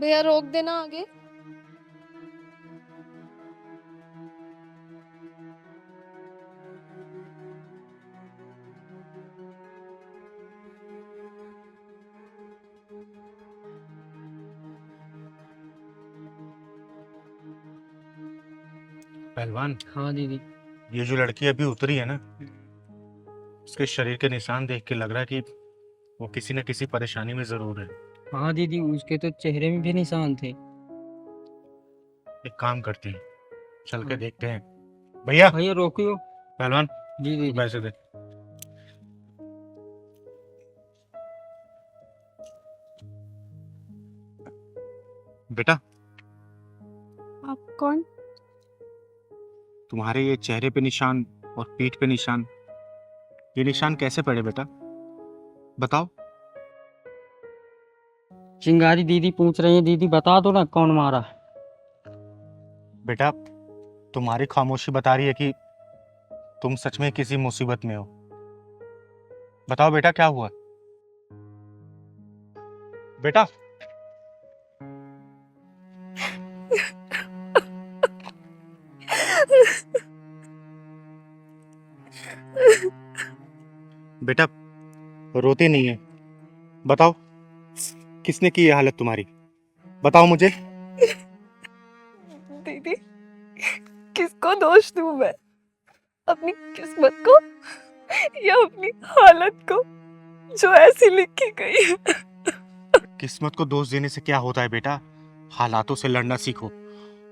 भैया रोक देना आगे। पहलवान, हाँ दीदी। ये जो लड़की अभी उतरी है ना, उसके शरीर के निशान देख के लग रहा है कि वो किसी न किसी परेशानी में जरूर है। हाँ दीदी, उसके तो चेहरे में भी निशान थे। एक काम करते हैं, चल के हाँ। देखते हैं। भैया, भैया रोकियो। पहलवान जी तू दीदी। पैसे दे। बेटा, आप कौन? तुम्हारे ये चेहरे पे निशान और पीठ पे निशान, ये निशान कैसे पड़े बेटा? बताओ। चिंगारी दीदी पूछ रही है, दीदी बता दो ना कौन मारा। बेटा, तुम्हारी खामोशी बता रही है कि तुम सच में किसी मुसीबत में हो। बताओ बेटा, क्या हुआ? बेटा, बेटा रोते नहीं है। बताओ, किसने की ये हालत तुम्हारी? बताओ मुझे। दीदी, किसको दोष दूं मैं? अपनी किस्मत को या अपनी हालत को जो ऐसी लिखी गई है? किस्मत को दोष देने से क्या होता है बेटा? हालातों से लड़ना सीखो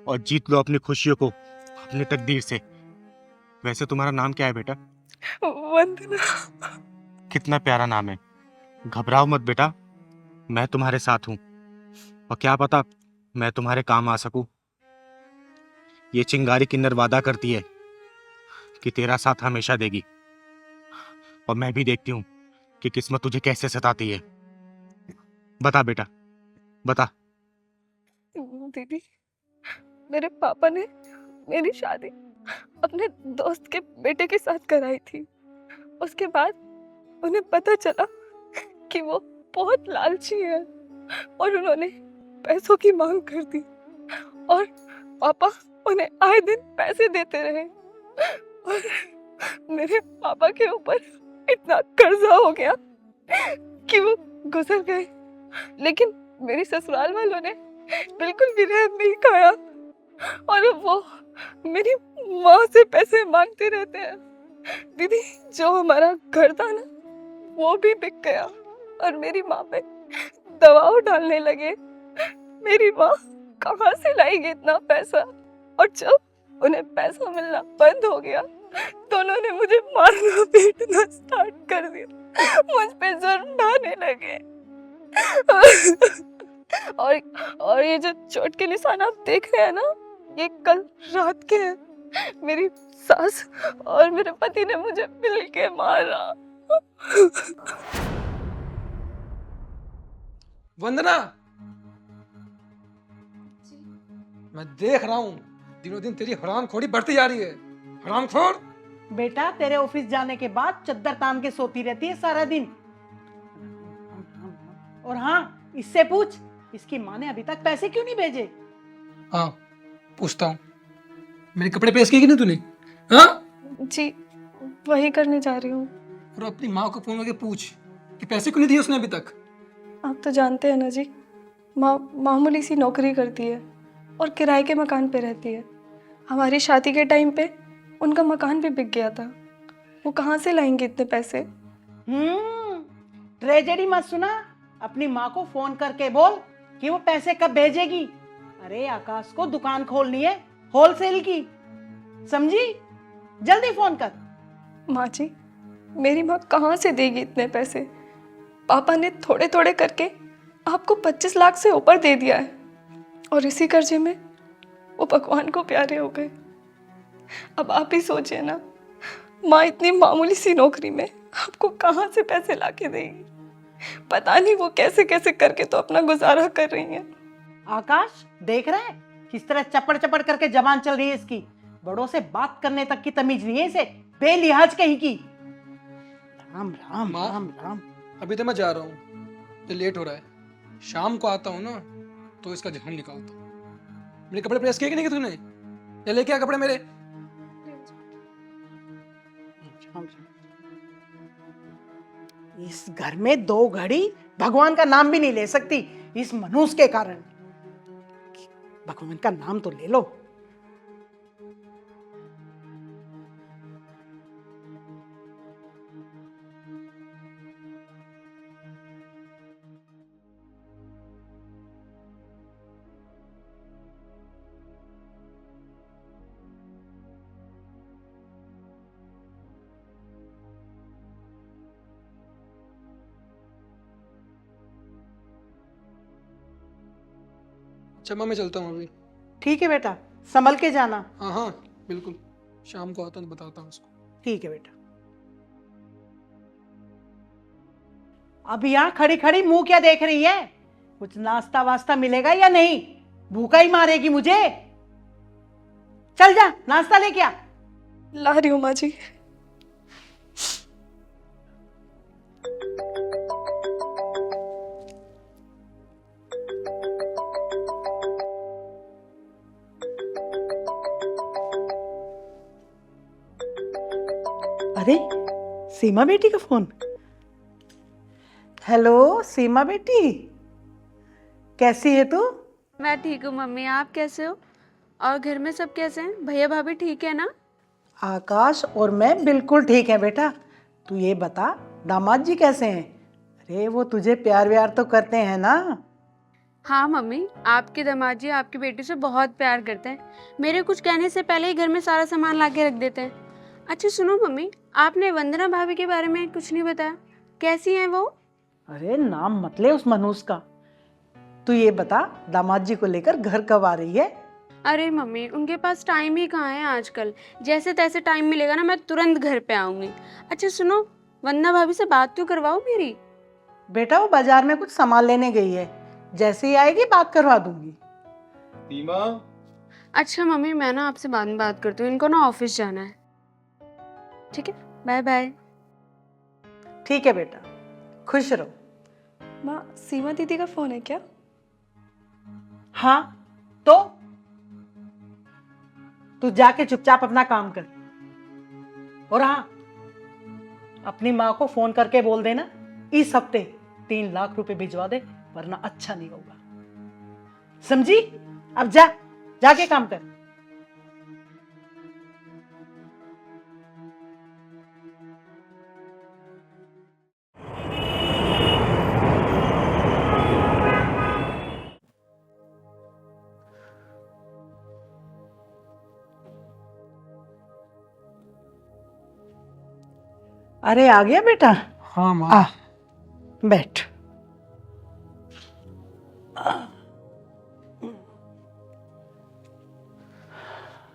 और जीत लो अपनी खुशियों को अपनी तकदीर से। वैसे तुम्हारा नाम क्या है बेटा? वंदना। कितना प्यारा नाम है। घबराओ मत बेटा, मैं तुम्हारे साथ हूं और क्या पता मैं तुम्हारे काम आ सकूं। ये चिंगारी किन्नर वादा करती है कि तेरा साथ हमेशा देगी, और मैं भी देखती हूँ कि किस्मत तुझे कैसे सताती है। बता बेटा, बता। दीदी, मेरे पापा ने मेरी शादी अपने दोस्त के बेटे के साथ कराई थी। उसके बाद उन्हें पता चला कि वो बहुत लालची है और उन्होंने पैसों की मांग कर दी, और पापा उन्हें आए दिन पैसे देते रहे और मेरे पापा के ऊपर इतना कर्जा हो गया कि वो गुजर गए। लेकिन मेरी ससुराल वालों ने बिल्कुल भी रहम नहीं खाया और अब वो मेरी माँ से पैसे मांगते रहते हैं। दीदी, जो हमारा घर था ना, वो भी बिक गया और मेरी माँ पे दबाव डालने लगे। मेरी माँ कहाँ से लाएगी इतना पैसा? और जब उन्हें पैसा मिलना बंद हो गया तो उन्होंने मुझे मारना पीटना स्टार्ट कर दिया। मुझ पे जुर्म ढाने लगे। और ये जो चोट के निशान आप देख रहे हैं ना, ये कल रात के हैं। मेरी सास और मेरे पति ने मुझे मिल के मारा। वंदना, मैं देख रहा हूँ दिनों दिन तेरी हरामखोरी बढ़ती जा रही है। हरामखोर। बेटा, तेरे ऑफिस जाने के बाद चद्दर तान के सोती रहती है सारा दिन। और हाँ, इससे पूछ, इसकी माँ ने अभी तक पैसे क्यों नहीं भेजे? हाँ, पूछता हूँ। मेरे कपड़े प्रेस किए कि नहीं तूने? हाँ? जी, वही करने जा रही हूँ। और अपनी माँ को फोन करके पूछ कि पैसे क्यों नहीं दिए उसने अभी तक। आप तो जानते हैं ना जी, माँ मामूली सी नौकरी करती है और किराए के मकान पे रहती है। हमारी शादी के टाइम पे उनका मकान भी बिक गया था। वो कहाँ से लाएंगे इतने पैसे? ट्रेजेडी मत सुना। अपनी माँ को फोन करके बोल कि वो पैसे कब भेजेगी। अरे आकाश को दुकान खोलनी है, होलसेल की, समझी? जल्दी फोन कर। माँ जी, मेरी माँ कहाँ से देगी इतने पैसे? पापा ने थोड़े थोड़े करके आपको 25 लाख से ऊपर दे दिया है और इसी कर्जे में वो भगवान को प्यारे हो गए। अब आप ही सोचिए ना, माँ इतनी मामूली सी नौकरी में आपको कहाँ से पैसे लाके देगी? पता नहीं वो कैसे कैसे करके तो अपना गुजारा कर रही हैं। आकाश, देख रहा है किस तरह चपड़ चपड़ करके जबान चल रही है इसकी। बड़ों से बात करने तक की तमीज नहीं है इसे, बेलिहाज कहीं की। राम राम माँ? राम राम। अभी तो मैं जा रहा हूँ, तो लेट हो रहा है। शाम को आता हूँ ना, तो इसका ध्यान निकालता हूँ। मेरे कपड़े प्रेस किए कि नहीं किए तूने? या लेके आ कपड़े मेरे। इस घर में 2 घड़ी भगवान का नाम भी नहीं ले सकती इस मनुष्य के कारण। भगवान का नाम तो ले लो। अच्छा माँ, मैं चलता हूँ अभी। ठीक है बेटा, संभल के जाना। हाँ हाँ बिल्कुल, शाम को आता हूँ तो बताता हूँ उसको। ठीक है बेटा। अब यहाँ खड़ी खड़ी मुंह क्या देख रही है? कुछ नाश्ता वास्ता मिलेगा या नहीं? भूखा ही मारेगी मुझे। चल जा, नाश्ता लेके आ। ला रही हूँ माँ जी। अरे सीमा बेटी का फोन। हेलो सीमा बेटी, कैसी है तू? मैं ठीक हूँ मम्मी, आप कैसे हो? और घर में सब कैसे हैं? भैया भाभी ठीक है ना? आकाश और मैं बिल्कुल ठीक है बेटा। तू ये बता, दामाद जी कैसे हैं? अरे वो तुझे प्यार व्यार तो करते हैं ना? हाँ मम्मी, आपके दामाद जी आपकी बेटी से बहुत प्यार करते हैं। मेरे कुछ कहने से पहले ही घर में सारा सामान ला के रख देते हैं। अच्छा सुनो मम्मी, आपने वंदना भाभी के बारे में कुछ नहीं बताया, कैसी हैं वो? अरे नाम मत ले उस मनुष्य का। तू ये बता, दामाद जी को लेकर घर कब आ रही है? अरे मम्मी, उनके पास टाइम ही कहाँ है आजकल। जैसे तैसे टाइम मिलेगा ना, मैं तुरंत घर पे आऊंगी। अच्छा सुनो, वंदना भाभी से बात तो करवाओ मेरी। बेटा वो बाजार में कुछ सामान लेने गई है, जैसे ही आएगी बात करवा दूंगी। सीमा, अच्छा मम्मी, मैं ना आपसे बाद में बात करती हूँ, इनको ना ऑफिस जाना है। ठीक है, बाय बाय। ठीक है बेटा, खुश रहो। माँ, सीमा दीदी का फोन है क्या? हाँ तो तू जाके चुपचाप अपना काम कर। और हाँ, अपनी माँ को फोन करके बोल देना इस हफ्ते 3 लाख रुपए भिजवा दे, वरना अच्छा नहीं होगा, समझी? अब जा, जाके काम कर। अरे आ गया बेटा? हाँ माँ। आ बैठ।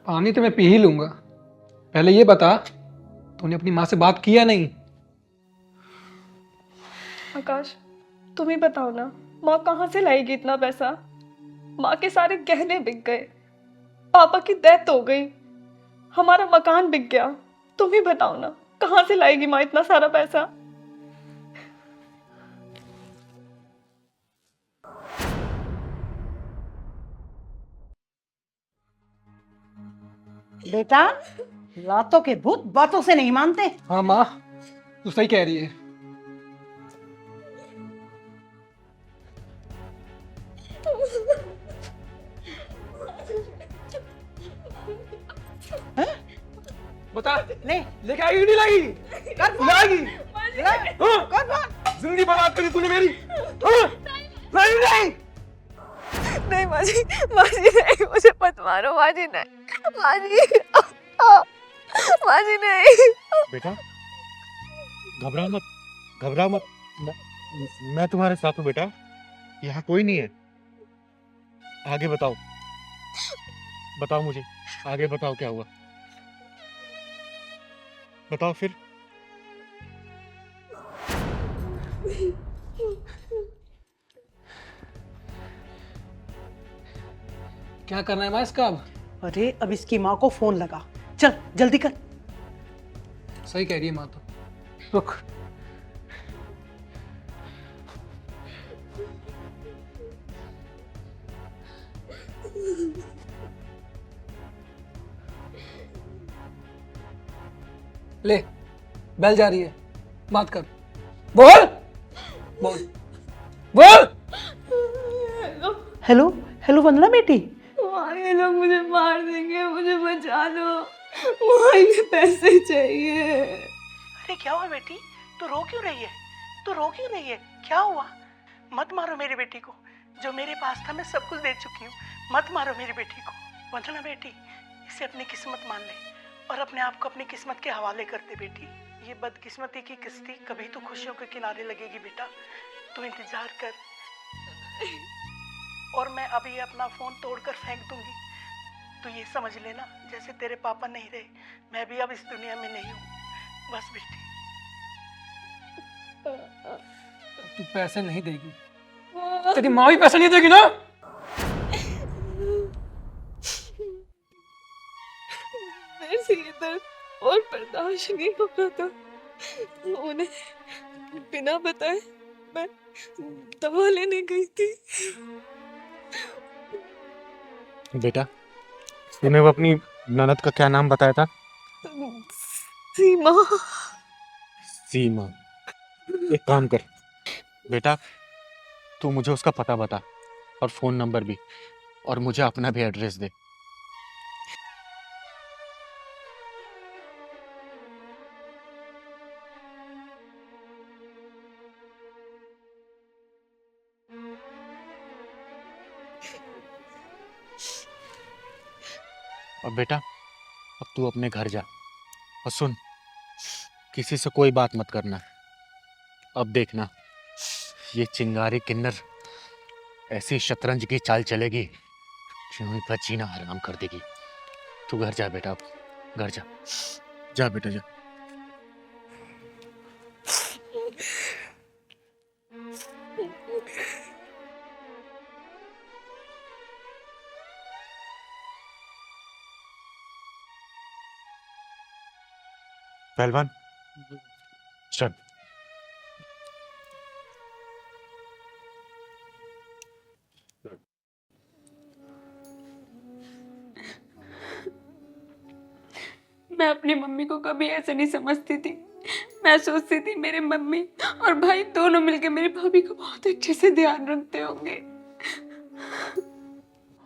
पानी तो मैं पी ही लूंगा, पहले ये बता तूने अपनी माँ से बात की या नहीं? आकाश, तुम ही बताओ ना, माँ कहाँ से लाएगी इतना पैसा? माँ के सारे गहने बिक गए, पापा की डेथ हो गई, हमारा मकान बिक गया। तुम ही बताओ ना, कहाँ से लाएगी माँ इतना सारा पैसा? बेटा, लातों के भूत बातों से नहीं मानते। हाँ माँ, तू सही कह रही है। बता, ले लेके आएगी कि नहीं लाएगी? कर फोन। लाएगी? हाँ, कर फोन। जिंदगी बर्बाद करी तूने मेरी। हाँ? नहीं नहीं। नहीं माँ जी नहीं, मुझे मत मारो माँ जी, नहीं माँ जी, माँ जी नहीं। बेटा घबराओ मत, घबराओ मत, मैं तुम्हारे साथ हूँ बेटा, यहाँ कोई नहीं है। आगे बताओ, बताओ मुझे, आगे बताओ क्या हुआ, बताओ फिर। क्या करना है माँ इसका अब? अरे अब इसकी माँ को फोन लगा, चल जल्दी कर। सही कह रही है माँ तो। रुक। ले, बेल जा रही है, बात कर। बोल बोल बोल। हेलो हेलो वंदना बेटी। वहाँ ये लोग मुझे मार देंगे, मुझे बचा लो, वहाँ इन्हें पैसे चाहिए। अरे क्या हुआ बेटी, तू रो क्यों रही है? तू रो क्यों रही है? क्या हुआ? मत मारो मेरी बेटी को, जो मेरे पास था मैं सब कुछ दे चुकी हूँ। मत मारो मेरी बेटी को। वंदना बेटी, इसे अपनी किस्मत मान ले और अपने आप को अपनी किस्मत के हवाले कर दे बेटी। ये बदकिस्मती की किस्ती कभी तो खुशियों के किनारे लगेगी बेटा, तू इंतजार कर। और मैं अभी अपना फोन तोड़कर फेंक दूंगी। तू ये समझ लेना, जैसे तेरे पापा नहीं रहे, मैं भी अब इस दुनिया में नहीं हूँ। बस बेटी। तू पैसे नहीं देगी, तेरी माँ भी पैसे नहीं देगी ना। मेरे से ये दर्द और बर्दाश्त नहीं हो रहा था। उन्हें बिना बताए मैं दवा लेने गई थी। बेटा, तूने वो अपनी ननद का क्या नाम बताया था? सीमा। सीमा। एक काम कर बेटा, तू मुझे उसका पता बता और फोन नंबर भी, और मुझे अपना भी एड्रेस दे। और बेटा, अब तू अपने घर जा और सुन, किसी से कोई बात मत करना। अब देखना, ये चिंगारी किन्नर ऐसी शतरंज की चाल चलेगी जो इनका जीना हराम कर देगी। तू घर जा बेटा, अब घर जा। जा बेटा जा। पहलवान चल। मैं अपनी मम्मी को कभी ऐसे नहीं समझती थी। मैं सोचती थी मेरे मम्मी और भाई दोनों मिलकर मेरी भाभी को बहुत अच्छे से ध्यान रखते होंगे।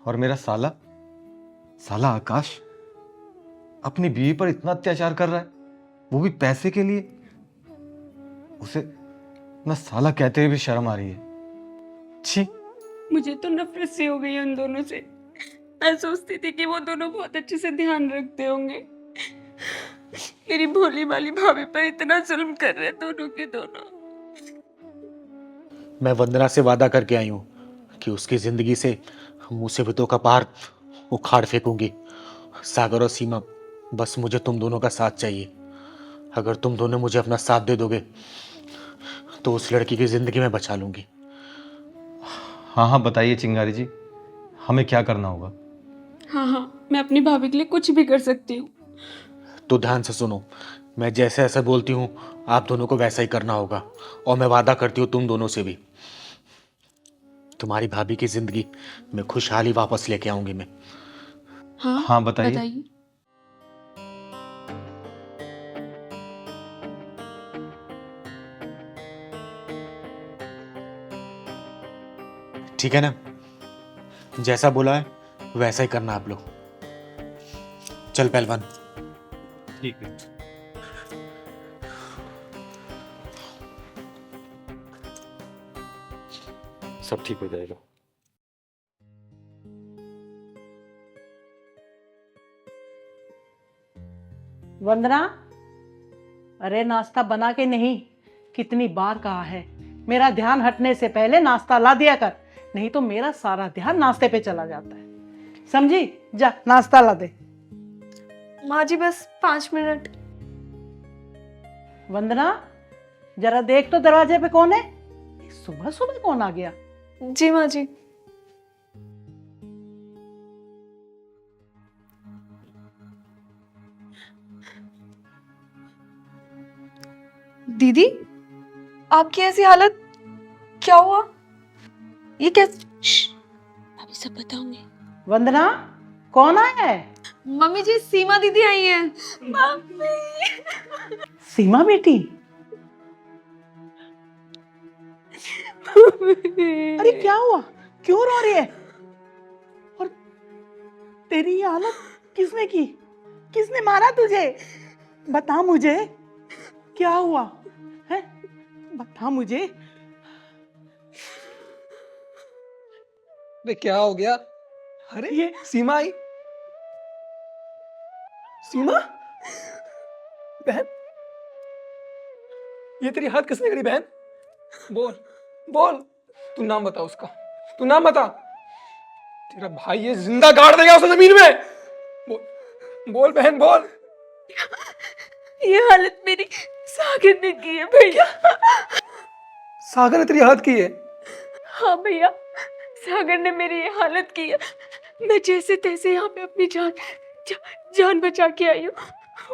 और मेरा साला साला आकाश अपनी बीवी पर इतना अत्याचार कर रहा है, वो भी पैसे के लिए। उसे ना साला कहते हुए भी शर्म आ रही है। छी। मुझे तो नफरत सी हो गई है उन दोनों से। मैं सोचती थी कि वो दोनों बहुत अच्छे से ध्यान रखते होंगे। मेरी भोली भाली भाभी पर इतना जुल्म कर रहे दोनों के दोनों। मैं वंदना से वादा करके आई हूँ कि उसकी जिंदगी से मुसीबतों का पहाड़ उखाड़ फेंकूंगी। सागर और सीमा, बस मुझे तुम दोनों का साथ चाहिए। अगर तुम दोनों मुझे अपना साथ दे दोगे तो उस लड़की की जिंदगी में बचा लूंगी। हाँ हाँ बताइए चिंगारी जी, हमें क्या करना होगा? हाँ, मैं अपनी भाभी के लिए कुछ भी कर सकती हूँ। तो ध्यान से सुनो, मैं जैसे ऐसा बोलती हूँ आप दोनों को वैसा ही करना होगा। और मैं वादा करती हूँ तुम दोनों से भी, तुम्हारी भाभी की जिंदगी में खुशहाली वापस लेके आऊंगी मैं। हाँ बताइए। ठीक है ना? जैसा बोला है वैसा ही करना आप लोग। चल पहलवान। ठीक है। सब ठीक हो जाएगा। वंदना, अरे नाश्ता बना के नहीं, कितनी बार कहा है मेरा ध्यान हटने से पहले नाश्ता ला दिया कर, नहीं तो मेरा सारा ध्यान नाश्ते पे चला जाता है। समझी? जा नाश्ता ला दे। माँ जी बस 5 मिनट। वंदना, जरा देख तो दरवाजे पे कौन है? सुबह सुबह कौन आ गया? जी माँ जी। दीदी, आपकी ऐसी हालत, क्या हुआ? ये कैसे? अभी सब बताऊंगी। वंदना, कौन आया है? मम्मी जी, सीमा दीदी आई हैं। सीमा बेटी, अरे क्या हुआ? क्यों रो रही है? और तेरी ये हालत किसने की? किसने मारा तुझे? बता मुझे, क्या हुआ है? बता मुझे। अरे क्या हो गया? अरे ये सीमा आई। सीमा, बहन, ये तेरी हाथ किसने करी बहन? बोल बोल, तू नाम बता उसका, तू नाम बता। तेरा भाई ये जिंदा गाड़ देगा उसे जमीन में। बोल बोल बहन बोल। ये हालत मेरी सागर ने की है भैया। सागर ने तेरी हाथ की है? हाँ भैया, सागर ने मेरी ये हालत की है। मैं जैसे तैसे यहाँ पे अपनी जान बचा के आई हूँ।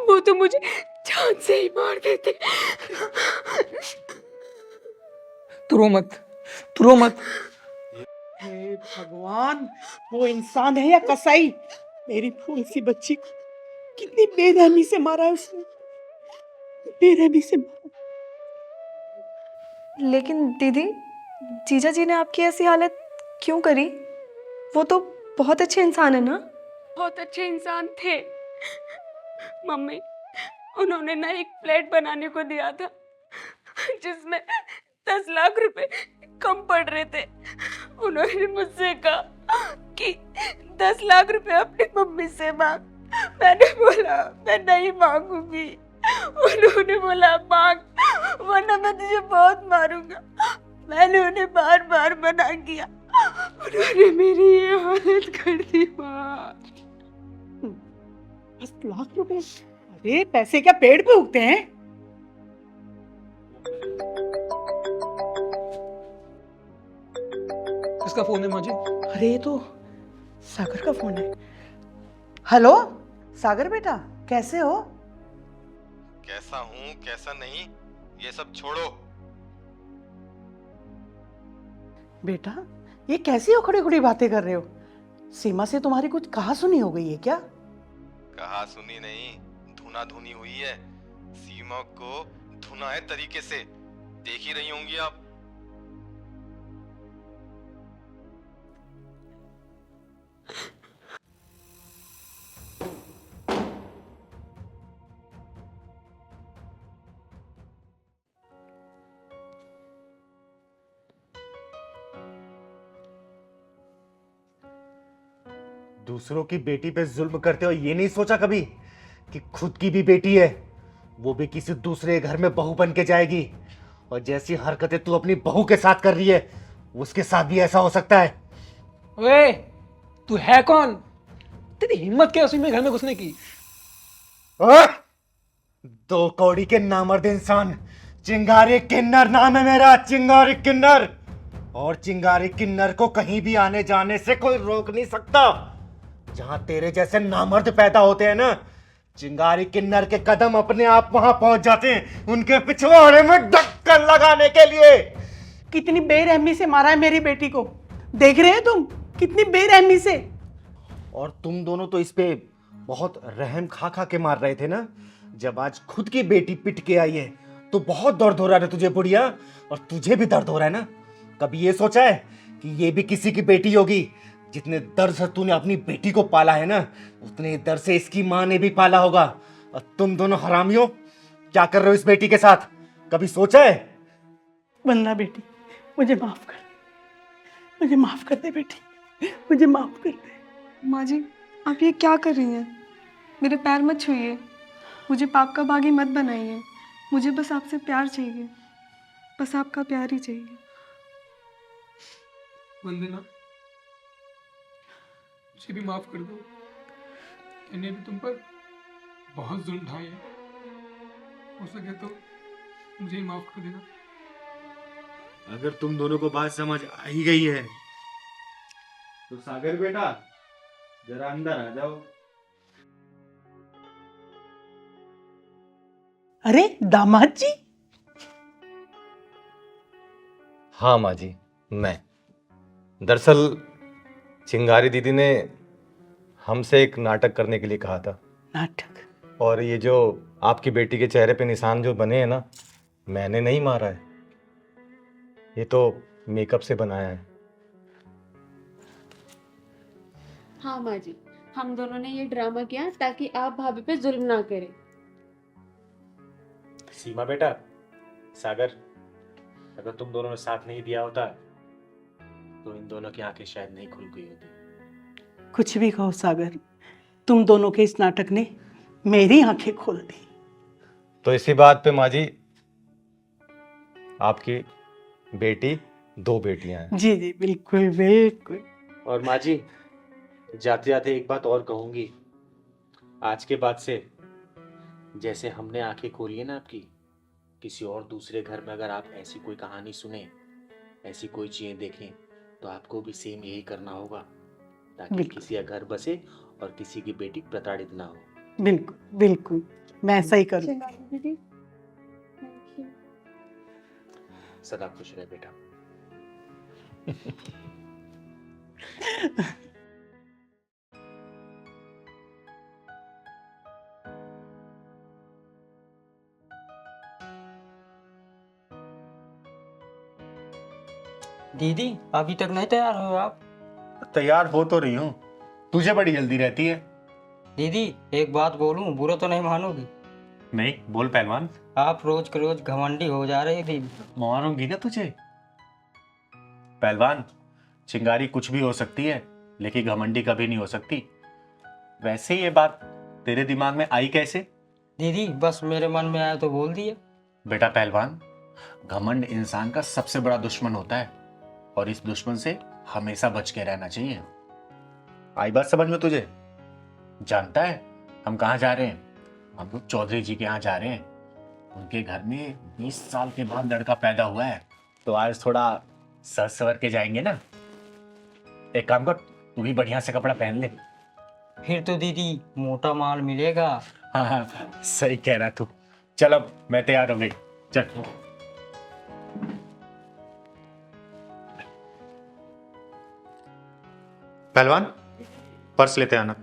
वो तो मुझे जान से ही मार देते। तू रो मत, तू रो मत। हे भगवान, वो इंसान है या कसाई? मेरी फूल सी बच्ची को कितनी बेरहमी से मारा है उसने, बेरहमी से मारा। लेकिन दीदी, जीजा जी ने आपकी ऐसी हालत क्यों करी? वो तो बहुत अच्छे इंसान है ना? बहुत अच्छे इंसान थे मम्मी। उन्होंने ना एक फ्लैट बनाने को दिया था जिसमें 10 लाख रुपए कम पड़ रहे थे। उन्होंने मुझसे कहा कि 10 लाख रुपए अपनी मम्मी से मांग। मैंने बोला मैं नहीं मांगूंगी। उन्होंने बोला मांग, वरना मैं तुझे बहुत मारूंगा। मैंने उन्हें बार बार मना किया। उन्होंने मेरी ये हालत कर दी माँ। 10 लाख रुपए? अरे पैसे क्या पेड़ पे उगते हैं? किसका फोन है माजी? अरे ये तो सागर का फोन है। हेलो सागर बेटा, कैसे हो? कैसा हूँ कैसा नहीं ये सब छोड़ो। बेटा, ये कैसी उखड़ी उखड़ी बातें कर रहे हो? सीमा से तुम्हारी कुछ कहा सुनी हो गई है क्या? कहा सुनी नहीं, धुना धुनी हुई है। सीमा को धुना है तरीके से, देख ही रही होंगी आप। दूसरों की बेटी पे जुल्म करते हो ये नहीं सोचा कभी कि खुद की भी बेटी है, वो भी किसी दूसरे घर में बहू बन के जाएगी। और जैसी हरकतें तू अपनी बहू के साथ कर रही है उसके साथ भी ऐसा हो सकता है। ओए, तू है कौन? तेरी हिम्मत क्या उसी में घर में घुसने की? आ? 2 कौड़ी के नामर्द इंसान। चिंगारी किन्नर नाम है मेरा, चिंगारी किन्नर। और चिंगारी किन्नर को कहीं भी आने जाने से कोई रोक नहीं सकता। जहां तेरे जैसे नामर्द पैदा होते हैं ना, चिंगारी किन्नर के कदम अपने आप वहां पहुंच जाते हैं उनके पिछवाड़े में ढक्कन लगाने के लिए। कितनी बेरहमी से मारा है मेरी बेटी को, देख रहे हो तुम? कितनी बेरहमी से। और तुम दोनों तो इस पे बहुत रहम खा खा के मार रहे थे ना। जब आज खुद की बेटी पिट के आई है तो बहुत दर्द हो रहा है तुझे बुढ़िया, और तुझे भी दर्द हो रहा है ना। कभी ये सोचा है कि ये भी किसी की बेटी होगी? जितने दर्द से तूने अपनी बेटी को पाला है ना, उतने दर्द से इसकी माँ ने भी पाला होगा। और तुम दोनों हरामियों क्या कर रहे हो इस बेटी के साथ? कभी सोचा है? वंदना बेटी, मुझे माफ कर, मुझे माफ कर दे बेटी, मुझे माफ कर दे। माँ जी, आप ये क्या कर रही हैं? मेरे पैर मत छूइए, मुझे पाप का बागी मत बनाइए। मुझे बस आपसे प्यार चाहिए, बस आपका प्यार ही चाहिए। वंदना, मुझे भी माफ कर दो। मैंने भी तुम पर बहुत जुल्म ढाए हैं। हो सके तो मुझे ही माफ कर देना। अगर तुम दोनों को बात समझ आ ही गई है तो सागर बेटा जरा अंदर आ जाओ। अरे दामाद जी! हाँ माँ जी, मैं दरअसल चिंगारी दीदी ने हमसे एक नाटक करने के लिए कहा था। नाटक? और ये जो आपकी बेटी के चेहरे पे निशान जो बने हैं ना, मैंने नहीं मारा है, ये तो मेकअप से बनाया है। हाँ माँ जी, हम दोनों ने ये ड्रामा किया ताकि आप भाभी पे जुल्म ना करें। सीमा बेटा, सागर, अगर तुम दोनों ने साथ नहीं दिया होता तो इन दोनों की आंखें शायद नहीं खुल गई होती। कुछ भी कहो सागर, तुम दोनों के इस नाटक ने मेरी आंखें खोल दी। तो इसी बात पे माँ जी, आपकी बेटी 2 बेटियां हैं। जी जी बिल्कुल बिल्कुल। और माँ जी, जाते जाते एक बात और कहूंगी, आज के बाद से जैसे हमने आंखें खोली है ना आपकी, किसी और दूसरे घर में अगर आप ऐसी कोई कहानी सुने, ऐसी कोई चीजें देखें, तो आपको भी सेम यही करना होगा, ताकि बिल्कुल। किसी का घर बसे और किसी की बेटी प्रताड़ित ना हो। बिल्कुल बिल्कुल, मैं ऐसा ही करूँ। दीदी, सदा खुश रहे बेटा। दीदी अभी तक नहीं तैयार हो आप? तैयार हो तो रही हूँ, तुझे बड़ी जल्दी रहती है। दीदी एक बात बोलूं, बुरा तो नहीं मानोगी? नहीं, बोल पहलवान। आप रोज के रोज घमंडी हो जा रहे दीदी। मारूंगी ना तुझे। पहलवान, चिंगारी कुछ भी हो सकती है, लेकिन घमंडी कभी नहीं हो सकती। वैसे ये बात तेरे दिमाग में आई कैसे? दीदी बस मेरे मन में आया तो बोल दिया। बेटा पहलवान, घमंड इंसान का सबसे बड़ा दुश्मन होता है, और इस दुश्मन से हमेशा बच के रहना चाहिए। आई बात समझ में तुझे? जानता है हम कहाँ जा रहे हैं? हम लोग चौधरी जी के यहाँ जा रहे हैं। उनके घर में 20 साल के बाद लड़का पैदा हुआ है, तो आज थोड़ा सज सवर के जाएंगे ना। एक काम कर, तू भी बढ़िया से कपड़ा पहन ले। फिर तो दीदी मोटा माल मिलेगा। हाँ हाँ, सही कह रहा तू। चल अब मैं तैयार हो गई, चल। पहलवान, पर्स लेते आना।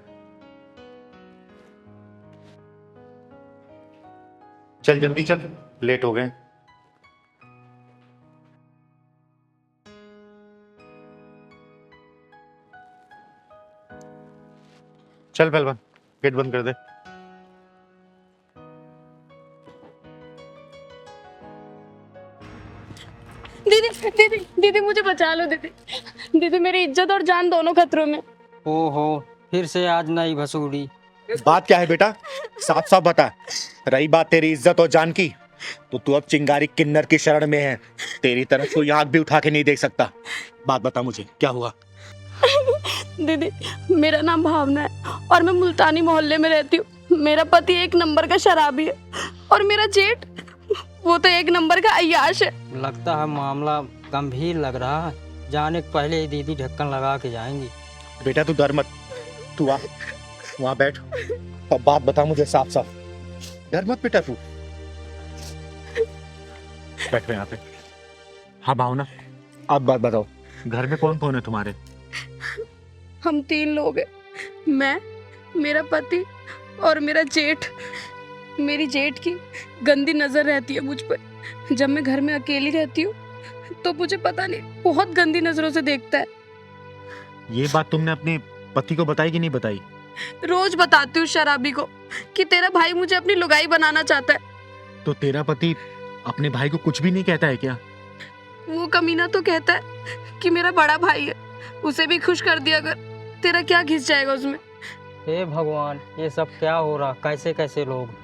चल जल्दी चल, लेट हो गए। चल पहलवान, गेट बंद कर दे। दीदी दीदी दीदी मुझे बचा लो दीदी। दीदी मेरी इज्जत और जान दोनों खतरों में। ओहो, फिर से आज नई भसूड़ी। बात क्या है बेटा, साफ साफ बता। रही बात तेरी इज्जत और जान की, तो तू अब चिंगारी किन्नर की शरण में है। तेरी तरफ कोई आंख भी उठा के नहीं देख सकता। बात बता मुझे, क्या हुआ? दीदी मेरा नाम भावना है और मैं मुल्तानी मोहल्ले में रहती हूँ। मेरा पति 1 नंबर का शराबी है और मेरा जेठ, वो तो 1 नंबर का अय्याश है। लगता है मामला गंभीर लग रहा है। जाने के पहले ही दीदी ढक्कन लगा के जाएंगी। बेटा तू डर मत, तू आ वहां बैठ और बात बता मुझे साफ साफ। डर मत बेटा, तू बैठ यहाँ पे। हाँ भावना, अब बात बताओ, घर में कौन कौन है तुम्हारे? हम 3 लोग हैं, मैं, मेरा पति और मेरा जेठ। मेरी जेठ की गंदी नजर रहती है मुझ पर। जब मैं घर में अकेली रहती हूँ तो मुझे पता नहीं बहुत गंदी नजरों से देखता है। ये बात तुमने अपने पति को बताई कि नहीं बताई? रोज बताती हूँ शराबी को कि तेरा भाई मुझे अपनी लुगाई बनाना चाहता है। तो तेरा पति अपने भाई को कुछ भी नहीं कहता है क्या? वो कमीना तो कहता है कि मेरा बड़ा भाई है, उसे भी खुश कर दिया अगर, तेरा क्या घिस जाएगा उसमें। हे भगवान, ये सब क्या हो रहा? कैसे कैसे लोग।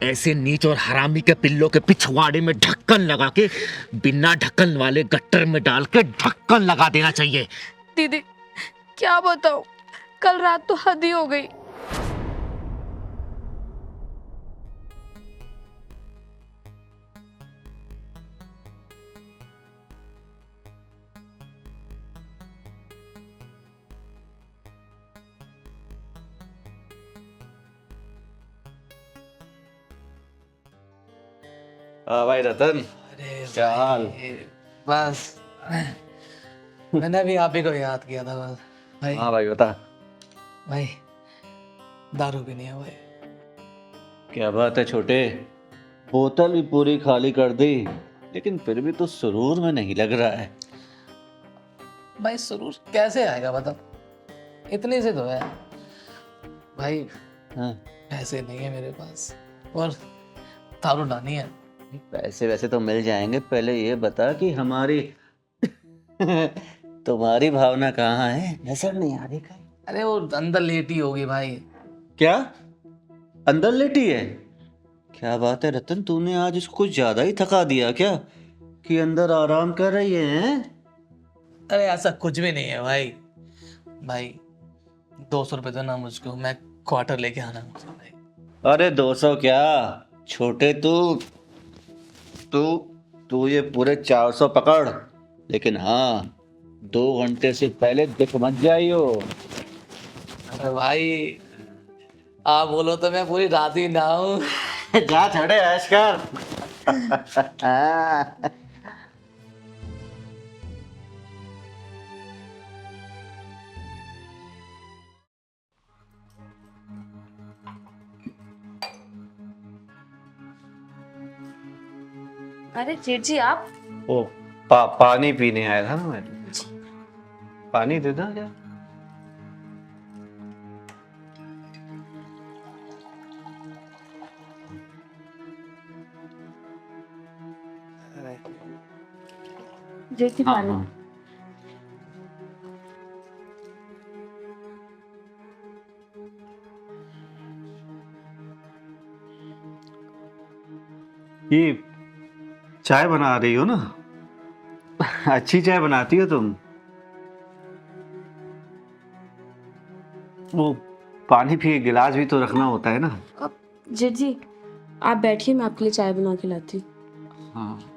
ऐसे नीच और हरामी के पिल्लों के पिछवाड़े में ढक्कन लगा के, बिना ढक्कन वाले गट्टर में डाल के ढक्कन लगा देना चाहिए। दीदी क्या बताऊं, कल रात तो हद ही हो गई। भाई रतन, क्या हाल? बस मैंने भी आप ही को याद किया था बस भाई। हाँ भाई बता। भाई दारू भी नहीं है भाई। क्या बात है छोटे, बोतल भी पूरी खाली कर दी, लेकिन फिर भी तो सुरूर में नहीं लग रहा है। भाई सुरूर कैसे आएगा बताओ, इतने से तो है भाई। हाँ, पैसे नहीं है मेरे पास और दारू लानी है। पैसे वैसे तो मिल जाएंगे, पहले ये बता कि हमारी तुम्हारी भावना कहाँ है, नजर नहीं आ रही कहीं। अरे वो अंदर लेटी होगी भाई। क्या अंदर लेटी है? क्या बात है रतन, तूने आज उसको कुछ ज्यादा ही थका दिया क्या, कि अंदर आराम कर रही है? अरे ऐसा कुछ भी नहीं है भाई। भाई 200 रुपये दो ना मुझको, मैं क्वार्टर लेके आना मुझे भाई। अरे 200 क्या छोटे, तू तू तू ये पूरे 400 पकड़, लेकिन हाँ 2 घंटे से पहले दिख मत जाइयो। अरे भाई आप बोलो तो मैं पूरी रात ही ना हूँ। जा छड़े ऐश कर। अरे जेठ जी आप ओ पानी पीने आया था ना मैं। पानी दे दो क्या? जेठ जी हाँ, पानी। हाँ। ये चाय बना रही हो ना? अच्छी चाय बनाती हो तुम। वो पानी भी गिलास भी तो रखना होता है ना। जेठ जी आप बैठिए, मैं आपके लिए चाय बना के लाती हूँ। हाँ,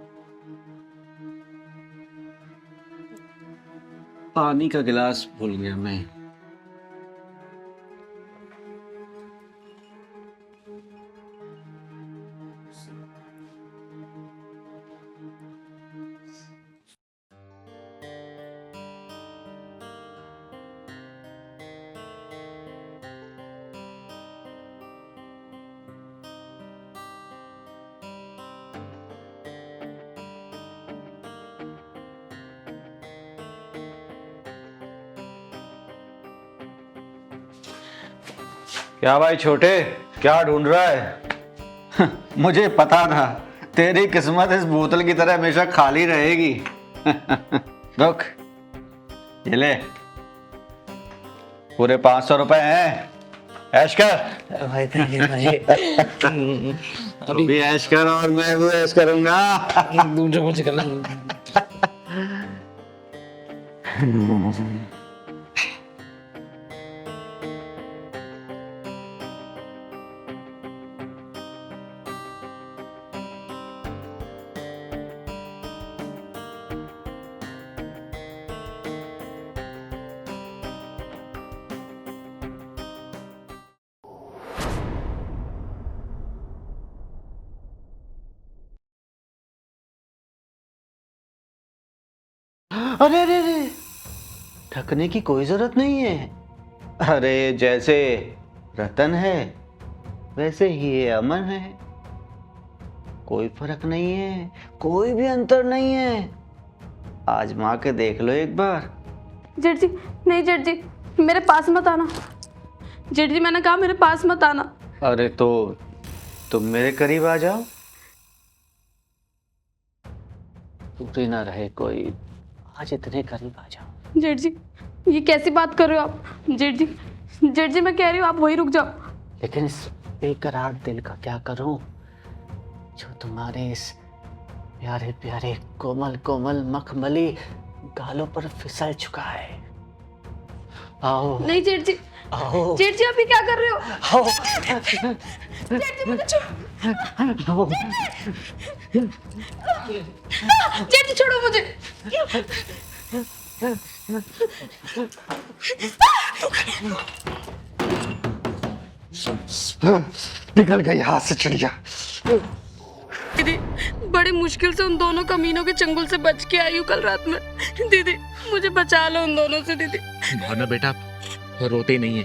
पानी का गिलास भूल गया मैं। क्या भाई छोटे, क्या ढूंढ रहा है? मुझे पता था तेरी किस्मत इस बोतल की तरह हमेशा खाली रहेगी। रुक, ये ले, पूरे 500 रुपए हैं, ऐश कर। भाई thank you भाई। तू भी ऐश कर और मैं भी ऐश करूंगा। दूसरे कुछ करना। अरे अरे अरे, ढकने की कोई जरूरत नहीं है। अरे जैसे रतन है वैसे ही ये अमन है, कोई फर्क नहीं है, कोई भी अंतर नहीं है। आजमा के देख लो एक बार। जेठ जी नहीं, जेठ जी मेरे पास मत आना। जेठ जी मैंने कहा मेरे पास मत आना। अरे तो तुम मेरे करीब आ जाओ, टूटे ना रहे कोई, आज इतने करीब आ जाओ। जेठ जी ये कैसी बात कर रहे हो आप? जेठ जी मैं कह रही हूँ आप वहीं रुक जाओ। लेकिन इस बेकरार दिल का क्या करूं, जो तुम्हारे इस प्यारे प्यारे कोमल कोमल मखमली गालों पर फिसल चुका है। आओ नहीं जेठ जी, आओ जेठ जी आप ये क्या कर रहे हो? आओ जेठ जी मुझे आओ। जेठ जी छोड़ो मुझे। निकल गई हाथ से चिड़िया। दीदी बड़ी मुश्किल से उन दोनों कमीनों के चंगुल से बच के आई हूँ कल रात में। दीदी मुझे बचा लो उन दोनों से। दीदी भावना बेटा रोते नहीं है,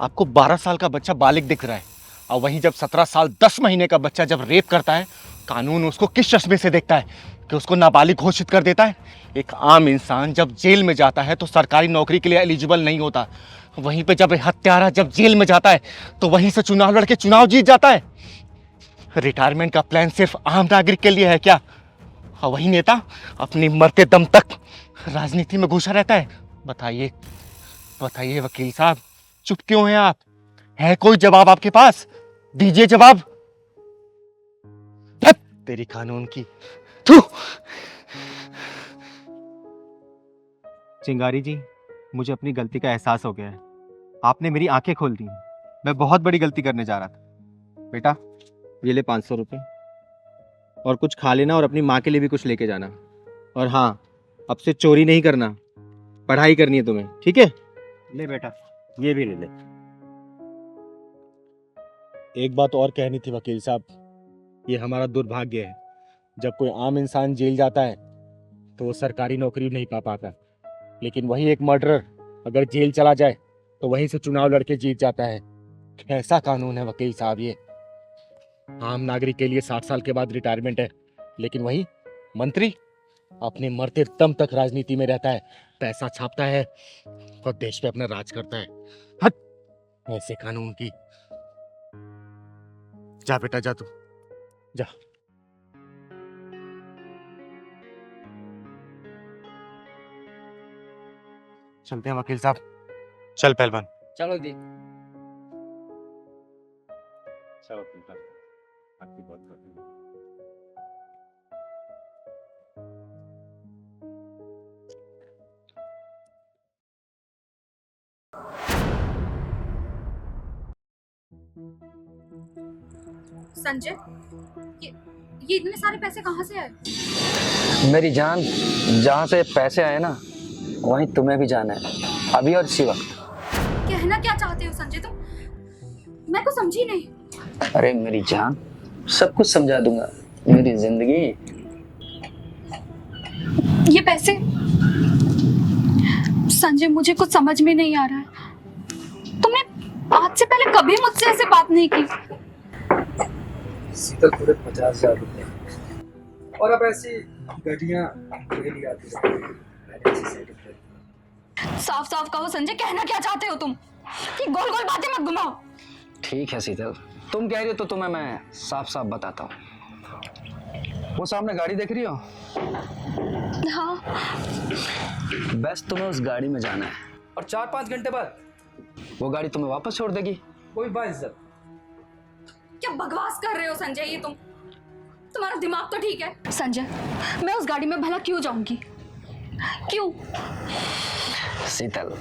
आपको 12 साल का बच्चा बालिग दिख रहा है, और वहीं जब 17 साल 10 महीने का बच्चा जब रेप करता है, कानून उसको किस चश्मे से देखता है कि उसको नाबालिग घोषित कर देता है। एक आम इंसान जब जेल में जाता है तो सरकारी नौकरी के लिए एलिजिबल नहीं होता, वहीं पे जब हत्यारा जब जेल में जाता है तो वहीं से चुनाव लड़के चुनाव जीत जाता है। रिटायरमेंट का प्लान सिर्फ आम नागरिक के लिए है क्या? और वही नेता अपनी मरते दम तक राजनीति में घुसा रहता है। बताइए बताइए वकील साहब, चुप क्यों हैं आप? है कोई जवाब आपके पास? दीजिए जवाब। धत तेरी कानून की। थू। चिंगारी जी, मुझे अपनी गलती का एहसास हो गया है। आपने मेरी आंखें खोल दी। मैं बहुत बड़ी गलती करने जा रहा था। बेटा ये ले 500 रुपये, और कुछ खा लेना और अपनी माँ के लिए भी कुछ लेके जाना। और हाँ, अब से चोरी नहीं करना, पढ़ाई करनी है तुम्हें, ठीक है? ले बेटा, ये भी ले ले। एक बात और कहनी थी वकील साहब, ये हमारा दुर्भाग्य है, जब कोई आम इंसान जेल जाता है तो वो सरकारी नौकरी नहीं पा पाता, लेकिन वही एक मर्डरर अगर जेल चला जाए तो वहीं से चुनाव लड़के जीत जाता है। कैसा कानून है वकील साहब ये? आम नागरिक के लिए 60 साल के बाद रिटायरमेंट है, लेकिन वही मंत्री अपने मरते दम तक राजनीति में रहता है, पैसा छापता है और देश पे अपना राज करता है। हट ऐसे कानून की। जा बेटा जा, तू जा। चलते हैं वकील साहब। चल पहलवान। चलो दी। चलो वकील साहब, आपकी बात करते हैं। संजय, ये इतने सारे पैसे कहाँ से आए? मेरी जान, जहाँ से पैसे आए ना वहीं तुम्हें भी जाना है, अभी और इसी वक्त। कहना क्या चाहते हो संजय तुम? मैं कुछ समझी नहीं। अरे मेरी जान, सब कुछ समझा दूंगा। मेरी जिंदगी। ये पैसे संजय, मुझे कुछ समझ में नहीं आ रहा है। तुमने आज से पहले कभी मुझसे ऐसे बात नहीं की। सीधे पूरे 50,000 रुपए, और अब ऐसी गाड़ियाँ डेली आती रहती हैं। साफ साफ कहो संजय, कहना क्या चाहते हो तुम? ये गोल गोल बातें मत घुमाओ। ठीक है शीतल, तुम कह रही हो तो तुम्हें मैं साफ साफ बताता हूँ। वो सामने गाड़ी देख रही हो? हाँ। बस तुम्हें उस गाड़ी में जाना है, और 4-5 घंटे बाद वो गाड़ी तुम्हें वापस छोड़ देगी। कोई बाइज्जत। क्या बकवास कर रहे हो संजय? ये तुम्हारा दिमाग तो ठीक है? संजय, मैं उस गाड़ी में भला क्यों जाऊंगी? क्यों? शीतल,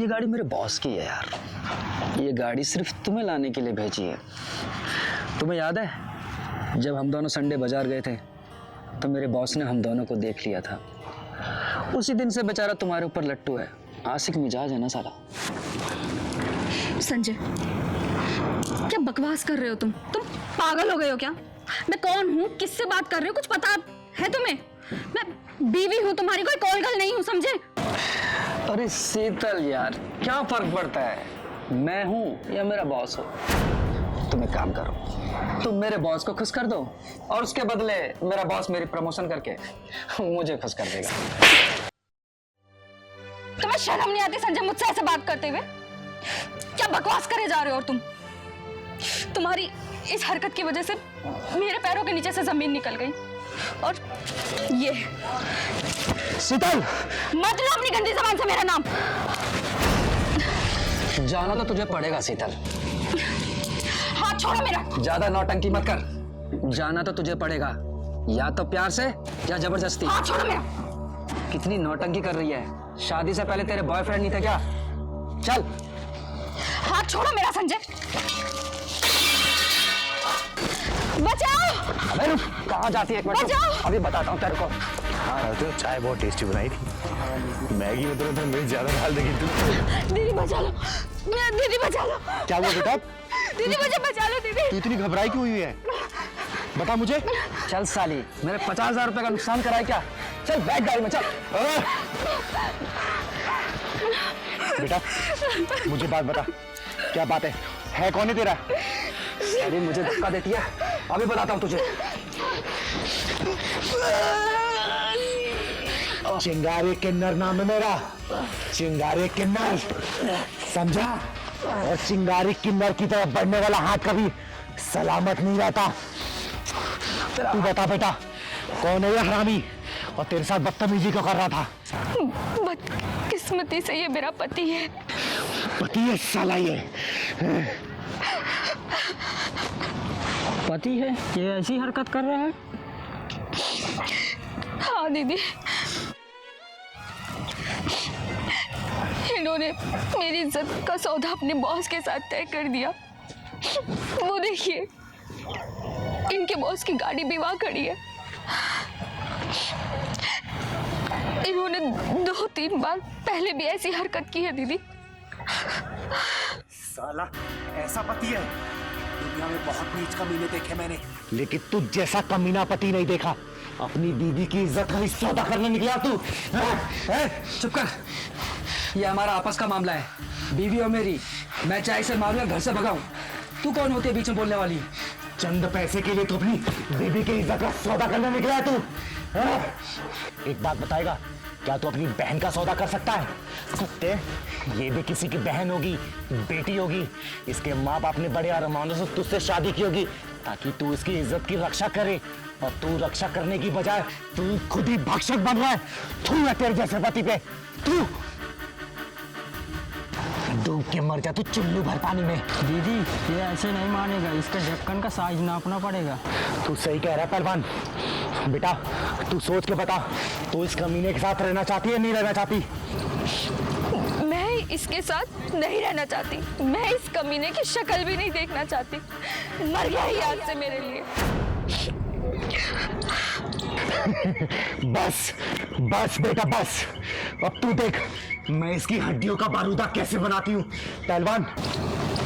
ये गाड़ी मेरे बॉस की है यार। ये गाड़ी सिर्फ तुम्हें लाने के लिए भेजी है। तुम्हें याद है जब हम दोनों संडे बाजार गए थे तो मेरे बॉस ने हम दोनों को देख लिया था। उसी दिन से बेचारा तुम्हारे ऊपर लट्टू है। आशिक मिजाज है ना साला। संजय, क्या बकवास कर रहे हो तुम पागल हो गए हो क्या? मैं कौन हूँ, किससे बात कर रहे हो, कुछ पता है तुम्हें? मैं बीवी हूँ तुम्हारी, कोई कॉलगर्ल नहीं हूँ, समझे? अरे शीतल यार, क्या फर्क पड़ता है मैं हूँ या मेरा बॉस हो? तुम एक काम करो, तुम मेरे बॉस को खुश कर दो, और उसके बदले मेरा बॉस मेरी प्रमोशन करके मुझे खुश कर देगा। तुम्हें शर्म नहीं आती संजय मुझसे ऐसे बात करते हुए? क्या बकवास करे जा रहे हो? और तुम्हारी इस हरकत की वजह से मेरे पैरों के नीचे से जमीन निकल गई। और ये शीतल, मत लो अपनी गंदी जबान से मेरा नाम। जाना तो तुझे पड़ेगा शीतल। हाथ छोड़ो मेरा। ज्यादा नौटंकी मत कर। जाना तो तुझे पड़ेगा, या तो प्यार से या जबरदस्ती। हाथ छोड़ो मेरा। कितनी नौटंकी कर रही है? शादी से पहले तेरे बॉयफ्रेंड नहीं थे क्या? चल। हाथ छोड़ो मेरा संजय। बचाओ। अबे रुक, कहाँ जाती है? एक मिनट, अभी बताता हूँ तेरे को। हाँ तो चाय बहुत टेस्टी बनाई थी। मैगी में तो मिर्च ज्यादा डाल देगी तू। दीदी बचा लो, दीदी बचा लो। क्या हुआ बेटा? दीदी मुझे बचा लो दीदी। तू इतनी घबराई क्यों हुई है? बता मुझे। चल साली, मेरे 50,000 रुपए का नुकसान कराए क्या? चल बैठ गाड़ी में, चल। बेटा मुझे बात बता, क्या बात है कौन है तेरा? अरे मुझे धक्का देती है, अभी बताता हूँ तुझे। चिंगारी किन्नर नाम है मेरा, चिंगारी किन्नर, समझा? और चिंगारी किन्नर की तरफ बढ़ने वाला हाथ कभी सलामत नहीं रहता। तू बता बेटा, कौन है ये हरामी और तेरे साथ बदतमीजी क्यों कर रहा था? बदकिस्मती से ये मेरा पति है। पति है साला ये? पति है, ये ऐसी हरकत कर रहा है? हाँ दीदी, इन्होंने मेरी इज्जत का सौदा अपने बॉस के साथ तय कर दिया। वो देखिए, इनके बॉस की गाड़ी भी वहां खड़ी है। इन्होंने 2-3 बार पहले भी ऐसी हरकत की है दीदी। साला ऐसा पति है, दुनिया में बहुत नीच कमीने देखे मैंने, लेकिन तू जैसा कमीना पति नहीं देखा। अपनी बीवी की इज्जत का सौदा करने निकला तू। चुप कर, ये हमारा आपस का मामला है, बीवी और मेरी। मैं चाहे इसे मारूं या घर से भगाऊं, तू कौन होती है बीच में बोलने वाली? चंद पैसे के लिए तो अपनी बीवी की इज्जत का सौदा करने निकला है तू। एक बात बताएगा, क्या तू अपनी बहन का सौदा कर सकता है? कुत्ते, ये भी किसी की बहन होगी, बेटी होगी। इसके माँ बाप ने बड़े अरमानों से तुझसे शादी की होगी ताकि तू इसकी इज्जत की रक्षा करे, और तू रक्षा करने की बजाय तू खुद ही भक्षक बन रहा है। तू है तेरे जैसे पति पे, तू डूब के मर जा तू चुल्लू भर पानी में। दीदी, ये ऐसे नहीं मानेगा, इसके ढक्कन का साइज नापना पड़ेगा। तू सही कह रहा है पहलवान। बेटा तू सोच के बता, तू इस कमीने के साथ रहना चाहती है नहीं रहना चाहती? मैं इसके साथ नहीं रहना चाहती। मैं इस कमीने की शक्ल भी नहीं देखना चाहती। मर गया ही आज से मेरे लिए। बस बस बेटा बस, अब तू देख मैं इसकी हड्डियों का बारूदा कैसे बनाती हूँ। पहलवान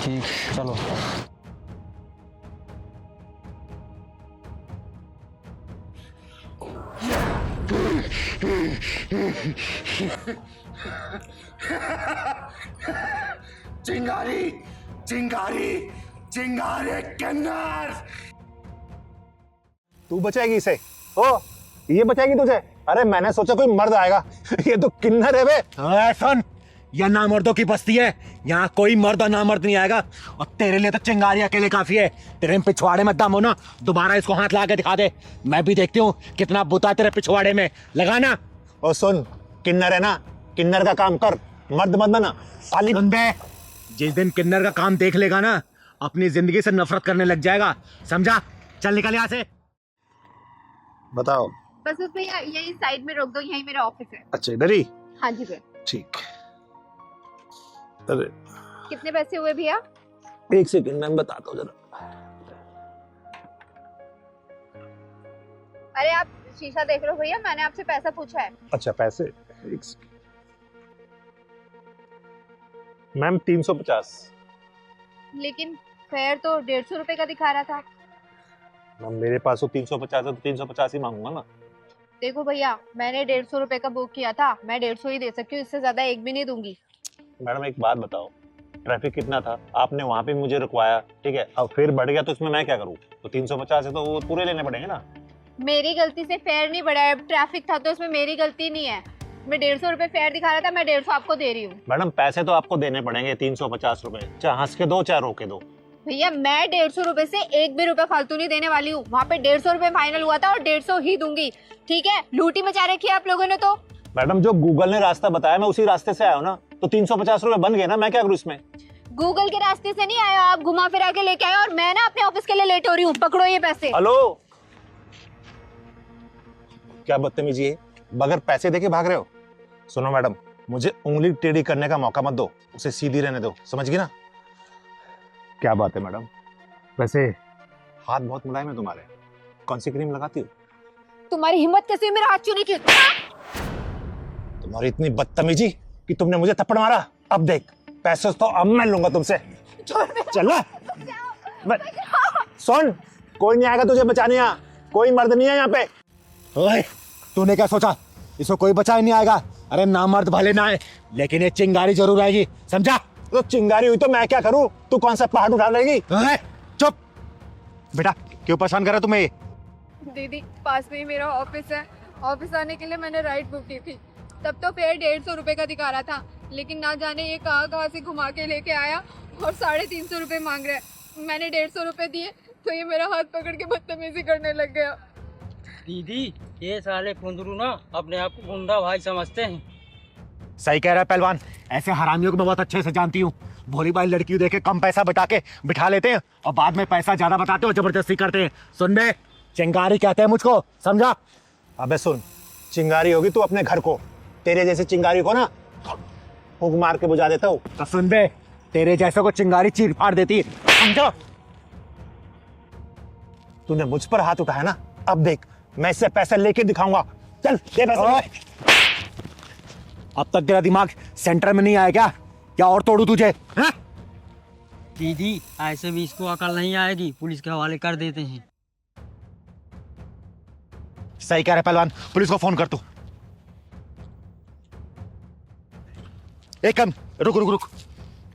ठीक, चलो। चिंगारी चिंगारी चिंगारी किन्नर। तू बचाएगी इसे? ओ, ये बचाएगी तुझे? अरे मैंने सोचा कोई मर्द आएगा, ये तो किन्नर है बे। सुन, यह नामर्दों की बस्ती है, यहाँ कोई मर्द और नामर्द नहीं आएगा। और तेरे लिए तो चिंगारी अकेले काफी है। तेरे पिछवाड़े में दम हो ना, दोबारा इसको हाथ ला के दिखा दे, मैं भी देखती हूँ कितना बुता तेरे पिछवाड़े में। लगाना। और सुन, किन्नर है ना, किन्नर का काम कर, मर्द मत बना साली। बंदे, जिस दिन किन्नर का काम देख लेगा ना, अपनी जिंदगी से नफरत करने लग जाएगा, समझा? चल निकल यहाँ से। बताओ। बस उसमें यही साइड में रोक दो, यही मेरा ऑफिस है। अच्छा इधर ही? हाँ जी भैया। ठीक। अरे कितने पैसे हुए भैया? एक सेकंड मैं बताता हूँ जरा। अरे आप शीशा देख रहे हो भैया, मैंने आपसे पैसा पूछा है। अच्छा पैसे, एक सेकंड मैम। 350। लेकिन फेयर तो 150 रुपए का दिखा रहा था। मैम मेरे पास तो 350 है, तो 350 ही मांगूंगा ना। देखो भैया, मैंने 150 रुपए का बुक किया था, मैं 150 ही दे सकती हूँ, इससे ज्यादा एक भी नहीं दूंगी। मैडम एक बात बताओ, ट्रैफिक कितना था? आपने वहाँ पे मुझे रुकवाया, ठीक है, अब फिर बढ़ गया तो इसमें मैं क्या करूँ? तो 350 है तो वो पूरे लेने पड़ेंगे ना। मेरी गलती से फेयर नहीं बढ़ा है, ट्रैफिक था तो इसमें मेरी गलती नहीं है। मैं 150 रुपए फेयर दिखा रहा था, मैं 150 आपको दे रही हूँ। मैडम पैसे तो आपको देने पड़ेंगे 350 रुपए, चाहे हंस के दो चाहे रो के दो। भैया मैं 150 रुपए से एक भी रुपए फालतू नहीं देने वाली हूँ। वहाँ पे 150 रुपए फाइनल हुआ था और 150 ही दूंगी, ठीक है? लूटी मचा रखी है आप लोगों ने तो। मैडम जो गूगल ने रास्ता बताया मैं उसी रास्ते से आया हूँ ना, तो 350 रुपए बन गए ना, मैं क्या करूँ इसमें? गूगल के रास्ते से नहीं आया, आप घुमा फिरा के लेके आए, और मैं ना अपने ऑफिस के लिए लेट हो रही हूँ। पकड़ो ये पैसे। हेलो, क्या बदतमीजी है, बगैर पैसे देके भाग रहे हो? सुनो मैडम, मुझे उंगली टेढ़ी करने का मौका मत दो, उसे सीधी रहने दो, समझ गई ना? क्या बात है मैडम, वैसे हाथ बहुत मुलायम है तुम्हारे, कौन सी क्रीम लगाती हो? तुम्हारी हिम्मत कैसे मेरा हाथ छूने की? तुम्हारी इतनी बदतमीजी कि तुमने मुझे थप्पड़ मारा। अब देख, पैसे तो अब मैं लूंगा तुमसे। चलो सुन, कोई नहीं आएगा तुझे बचाने, यहाँ कोई मर्द नहीं है यहाँ पे। ओए, तूने क्या सोचा इसको कोई बचा ही नहीं आएगा? अरे ना मर्द भले ना आए, लेकिन ये चिंगारी जरूर आएगी, समझा? तो चिंगारी हुई तो मैं क्या करूं? तू कौन सा पहाड़ उठा लेगी? चुप बेटा, क्यों परेशान कर रहा तुम्हें ये? दीदी पास में ही मेरा ऑफिस है, ऑफिस आने के लिए मैंने राइड बुक की थी। तब तो फेयर 150 रुपए का दिखा रहा था, लेकिन ना जाने ये कहाँ से घुमा के लेके आया और 350 रुपए मांग रहा है। मैंने 150 रुपए दिए तो ये मेरा हाथ पकड़ के बदतमीजी करने लग गया। दीदी ये साले कुंदरू ना अपने आप को गुंडा भाई समझते हैं। सही कह रहा है पहलवान, ऐसे हरामियों को मैं बहुत अच्छे से जानती हूँ। भोली भाई लड़की देख के कम पैसा बता के बिठा लेते हैं और बाद में पैसा ज्यादा बताते हो, जबरदस्ती करते हैं। सुन बे, चिंगारी कहते हैं मुझको, समझा? अबे सुन, चिंगारी होगी तू अपने घर को, तेरे जैसे चिंगारी को ना फूंक मार के बुझा देता हूँ। तो सुन बे, तेरे जैसे को चिंगारी चीर फाड़ देती है, समझा? तूने मुझ पर हाथ उठाया ना, अब देख मैं इससे पैसे लेके दिखाऊंगा। चल दे पैसे। अब तक तेरा दिमाग सेंटर में नहीं आया क्या? क्या और तोड़ू तुझे? हैं? दीदी ऐसे भी इसको अकल नहीं आएगी, पुलिस के हवाले कर देते हैं। सही कह रहे पहलवान, पुलिस को फोन कर तू। एक कम रुक रुक रुक,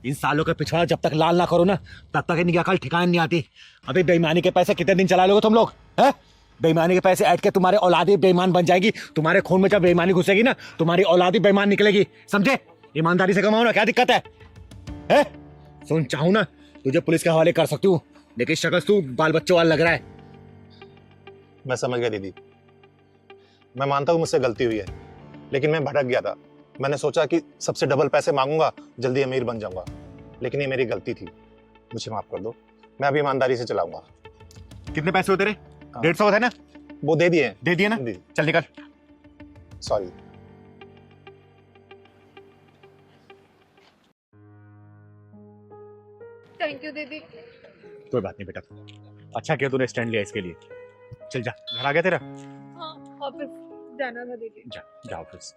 इन सालों के पिछवाड़ा जब तक लाल ना करो ना, तब तक इनकी अकल ठिकाने नहीं आती। अभी बेईमानी के पैसे कितने दिन चला लोगे तुम लोग? हैं? बेईमानी के पैसे ऐड के तुम्हारे औलादी बेईमान बन जाएगी। तुम्हारे खून में जब बेईमानी घुसेगी ना, तुम्हारी औलादी बेईमान निकलेगी, समझे? ईमानदारी से कमाओ ना, क्या दिक्कत है? हैं? सुन, चाहूं ना तुझे पुलिस के हवाले कर सकती हूँ, लेकिन शक्ल तू बाल बच्चों वाला लग रहा है। मैं समझ गया दीदी, मैं मानता हूँ मुझसे गलती हुई है, लेकिन मैं भटक गया था। मैंने सोचा कि सबसे डबल पैसे मांगूंगा, जल्दी अमीर बन जाऊंगा, लेकिन ये मेरी गलती थी, मुझे माफ कर दो। मैं अभी ईमानदारी से चलाऊंगा। कितने पैसे होते रहे? 150 थे ना? वो दे दिए। दे दिए ना? चल निकल। सॉरी। थैंक यू दीदी। कोई बात नहीं बेटा, अच्छा किया तूने स्टैंड लिया इसके लिए। चल जा, घर आ गया तेरा? हाँ ऑफिस जाना था दीदी। जा जा ऑफिस।